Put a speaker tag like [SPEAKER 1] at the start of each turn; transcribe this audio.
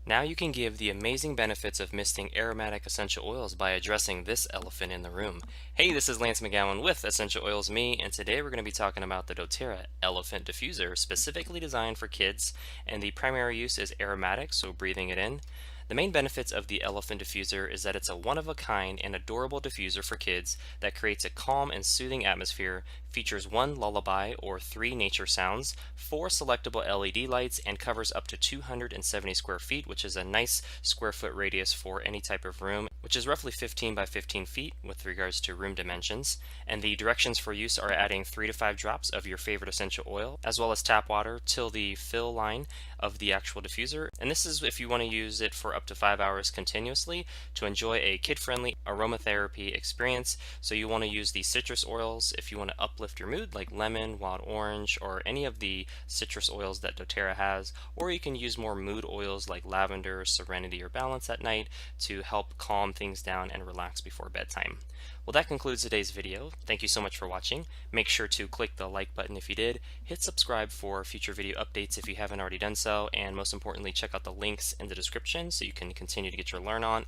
[SPEAKER 1] Now you can give the amazing benefits of misting aromatic essential oils by addressing this elephant in the room. Hey, this is Lance McGowan with Essential Oils Me, and today we're going to be talking about the doTERRA Elephant Diffuser, specifically designed for kids, and the primary use is aromatic, so breathing it in. The main benefits of the Elephant Diffuser is that it's a one-of-a-kind and adorable diffuser for kids that creates a calm and soothing atmosphere, features one lullaby or three nature sounds, four selectable LED lights, and covers up to 270 square feet, which is a nice square foot radius for any type of room, which is roughly 15 by 15 feet with regards to room dimensions. And the directions for use are adding 3 to 5 drops of your favorite essential oil, as well as tap water till the fill line of the actual diffuser. And this is if you want to use it for up to 5 hours continuously to enjoy a kid-friendly aromatherapy experience. So you want to use the citrus oils if you want to uplift your mood, like lemon, wild orange, or any of the citrus oils that doTERRA has, or you can use more mood oils like lavender, serenity, or balance at night to help calm things down and relax before bedtime. Well, that concludes today's video. Thank you so much for watching. Make sure to click the like button if you did, hit subscribe for future video updates if you haven't already done so, and most importantly, check out the links in the description so you can continue to get your learn on.